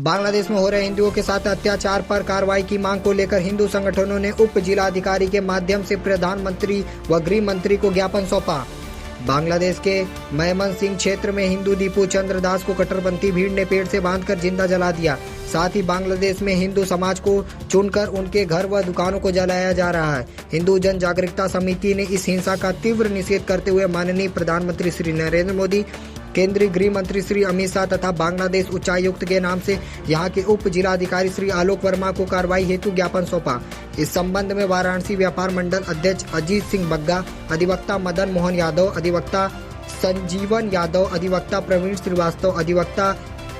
बांग्लादेश में हो रहे हिंदुओं के साथ अत्याचार पर कार्रवाई की मांग को लेकर हिंदू संगठनों ने उप जिलाधिकारी के माध्यम से प्रधानमंत्री व गृह मंत्री को ज्ञापन सौंपा। बांग्लादेश के मयमनसिंह क्षेत्र में हिंदू दीपू चंद्र दास को कट्टरपंथी भीड़ ने पेड़ से बांधकर जिंदा जला दिया। साथ ही बांग्लादेश में हिंदू समाज को चुनकर उनके घर व दुकानों को जलाया जा रहा है। हिंदू जन जागरूकता समिति ने इस हिंसा का तीव्र निषेध करते हुए माननीय प्रधानमंत्री श्री नरेंद्र मोदी, केंद्रीय गृह मंत्री श्री अमित शाह तथा बांग्लादेश उच्चायुक्त के नाम से यहां के उप जिलाधिकारी श्री आलोक वर्मा को कार्रवाई हेतु ज्ञापन सौंपा। इस संबंध में वाराणसी व्यापार मंडल अध्यक्ष अजीत सिंह बग्गा, अधिवक्ता मदन मोहन यादव, अधिवक्ता संजीवन यादव, अधिवक्ता प्रवीण श्रीवास्तव, अधिवक्ता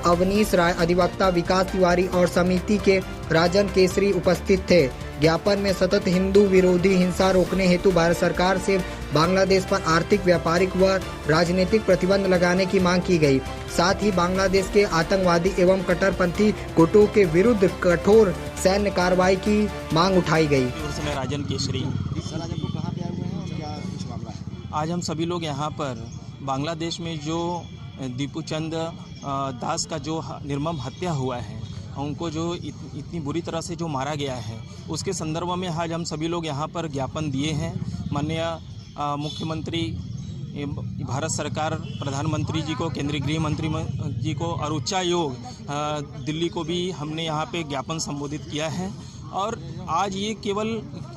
अवनीश राय, अधिवक्ता विकास तिवारी और समिति के राजन केसरी उपस्थित थे। ज्ञापन में सतत हिंदू विरोधी हिंसा रोकने हेतु भारत सरकार से बांग्लादेश पर आर्थिक, व्यापारिक व राजनीतिक प्रतिबंध लगाने की मांग की गई। साथ ही बांग्लादेश के आतंकवादी एवं कट्टरपंथी गुटों के विरुद्ध कठोर सैन्य कार्रवाई की मांग उठाई गई। मैं राजन केसरी। आज हम सभी लोग यहाँ पर बांग्लादेश में जो दीपू चंद दास का जो निर्मम हत्या हुआ है, उनको जो इतनी बुरी तरह से जो मारा गया है, उसके संदर्भ में आज हम सभी लोग यहाँ पर ज्ञापन दिए हैं। माननीय मुख्यमंत्री भारत सरकार, प्रधानमंत्री जी को, केंद्रीय गृह मंत्री जी को और उच्चायोग दिल्ली को भी हमने यहाँ पे ज्ञापन संबोधित किया है। और आज ये केवल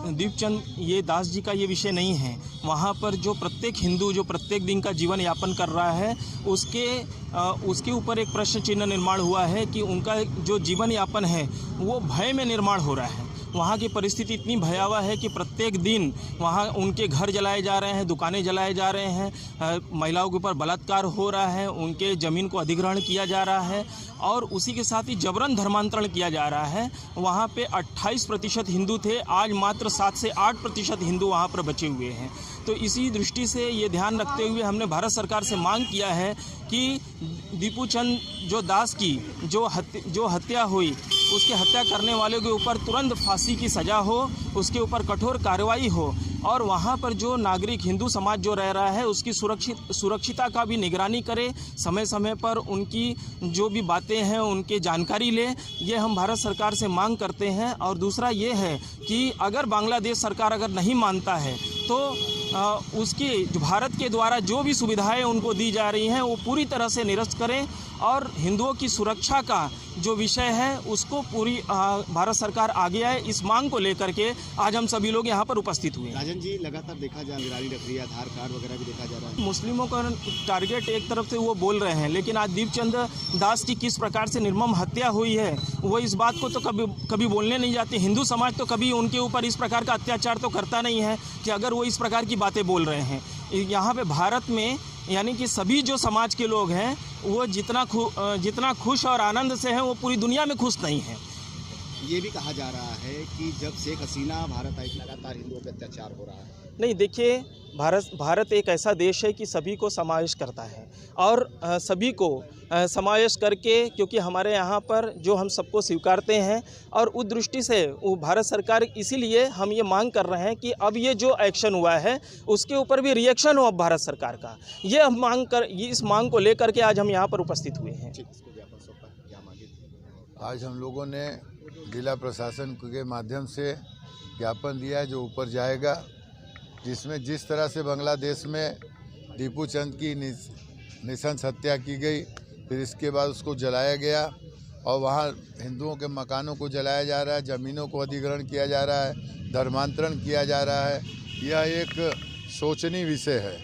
दीपचंद ये दास जी का ये विषय नहीं है, वहाँ पर जो प्रत्येक हिंदू जो प्रत्येक दिन का जीवन यापन कर रहा है, उसके ऊपर एक प्रश्न चिन्ह निर्माण हुआ है कि उनका जो जीवन यापन है वो भय में निर्माण हो रहा है। वहाँ की परिस्थिति इतनी भयावह है कि प्रत्येक दिन वहाँ उनके घर जलाए जा रहे हैं, दुकानें जलाए जा रहे हैं, महिलाओं के ऊपर बलात्कार हो रहा है, उनके ज़मीन को अधिग्रहण किया जा रहा है और उसी के साथ ही जबरन धर्मांतरण किया जा रहा है। वहाँ पे 28% हिंदू थे, आज मात्र 7 से 8% हिंदू वहाँ पर बचे हुए हैं। तो इसी दृष्टि से ये ध्यान रखते हुए हमने भारत सरकार से मांग किया है कि दीपू चंद जो दास की जो हत्या हुई, उसके हत्या करने वालों के ऊपर तुरंत फांसी की सज़ा हो, उसके ऊपर कठोर कार्रवाई हो और वहाँ पर जो नागरिक हिंदू समाज जो रह रहा है उसकी सुरक्षिता का भी निगरानी करे, समय समय पर उनकी जो भी बातें हैं उनकी जानकारी ले। ये हम भारत सरकार से मांग करते हैं। और दूसरा ये है कि अगर बांग्लादेश सरकार अगर नहीं मानता है तो उसकी भारत के द्वारा जो भी सुविधाएं उनको दी जा रही हैं वो पूरी तरह से निरस्त करें और हिंदुओं की सुरक्षा का जो विषय है उसको पूरी भारत सरकार आगे आए। इस मांग को लेकर के आज हम सभी लोग यहाँ पर उपस्थित हुए। राजन जी, लगातार देखा जा निगरानी रख रही है, आधार कार्ड वगैरह भी देखा जा रहा है। मुस्लिमों का टारगेट एक तरफ से वो बोल रहे हैं, लेकिन आज दीपचंद दास की किस प्रकार से निर्मम हत्या हुई है वो इस बात को तो कभी बोलने नहीं जाते। हिंदू समाज तो कभी उनके ऊपर इस प्रकार का अत्याचार तो करता नहीं है कि अगर वो इस प्रकार की बातें बोल रहे हैं। यहाँ पे भारत में यानी कि सभी जो समाज के लोग हैं वो जितना खुश और आनंद से हैं वो पूरी दुनिया में खुश नहीं है। ये भी कहा जा रहा है कि जब शेख हसीना भारत आई लगातार हिंदुओं पर अत्याचार हो रहा है। नहीं, देखिए, भारत एक ऐसा देश है कि सभी को समावेश करता है और सभी को समावेश करके, क्योंकि हमारे यहाँ पर जो हम सबको स्वीकारते हैं और उस दृष्टि से वो भारत सरकार, इसीलिए हम ये मांग कर रहे हैं कि अब ये जो एक्शन हुआ है उसके ऊपर भी रिएक्शन हो अब भारत सरकार का। ये हम इस मांग को लेकर के आज हम यहाँ पर उपस्थित हुए हैं। आज हम लोगों ने जिला प्रशासन के माध्यम से ज्ञापन दिया है जो ऊपर जाएगा, जिसमें जिस तरह से बांग्लादेश में दीपू चंद की नृशंस हत्या की गई, फिर इसके बाद उसको जलाया गया और वहाँ हिंदुओं के मकानों को जलाया जा रहा है, ज़मीनों को अधिग्रहण किया जा रहा है, धर्मांतरण किया जा रहा है। यह एक सोचनीय विषय है।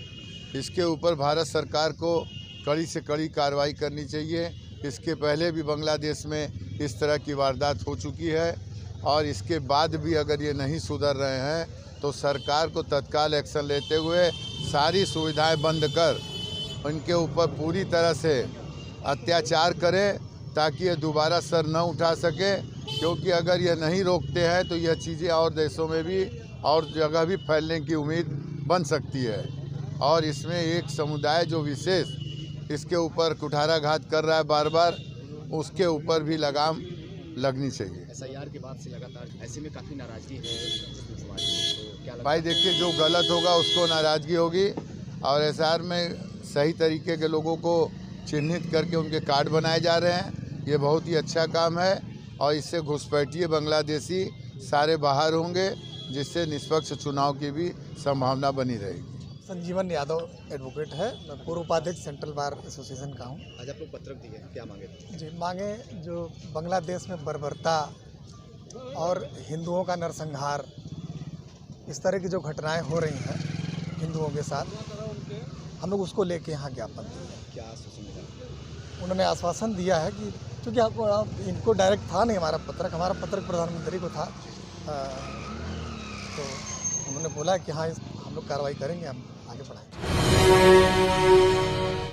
इसके ऊपर भारत सरकार को कड़ी से कड़ी कार्रवाई करनी चाहिए। इसके पहले भी बांग्लादेश में इस तरह की वारदात हो चुकी है और इसके बाद भी अगर ये नहीं सुधर रहे हैं तो सरकार को तत्काल एक्शन लेते हुए सारी सुविधाएं बंद कर उनके ऊपर पूरी तरह से अत्याचार करें ताकि ये दोबारा सर न उठा सके, क्योंकि अगर ये नहीं रोकते हैं तो यह चीज़ें और देशों में भी और जगह भी फैलने की उम्मीद बन सकती है। और इसमें एक समुदाय जो विशेष इसके ऊपर कुठाराघात कर रहा है बार बार, उसके ऊपर भी लगाम लगनी चाहिए। SIR के बाद से लगातार ऐसे में काफ़ी नाराज़गी है। तो भाई देखिए, जो गलत होगा उसको नाराज़गी होगी और SIR में सही तरीके के लोगों को चिन्हित करके उनके कार्ड बनाए जा रहे हैं ये बहुत ही अच्छा काम है और इससे घुसपैठिए बांग्लादेशी सारे बाहर होंगे, जिससे निष्पक्ष चुनाव की भी संभावना बनी रहेगी। संजीवन यादव एडवोकेट है, मैं पूर्व उपाध्यक्ष सेंट्रल बार एसोसिएशन का हूँ। आज आप लोग पत्रक दिए, क्या मांगे थे? जी, मांगे जो बांग्लादेश में बर्बरता और हिंदुओं का नरसंहार, इस तरह की जो घटनाएं हो रही हैं हिंदुओं के साथ, हम लोग उसको लेके यहाँ ज्ञापन दिए। क्या आश्वासन मिला? उन्होंने आश्वासन दिया है कि क्योंकि इनको डायरेक्ट था नहीं हमारा पत्रक प्रधानमंत्री को था, तो उन्होंने बोला कि हाँ हम लोग कार्रवाई करेंगे, हम आगे बढ़ाएंगे।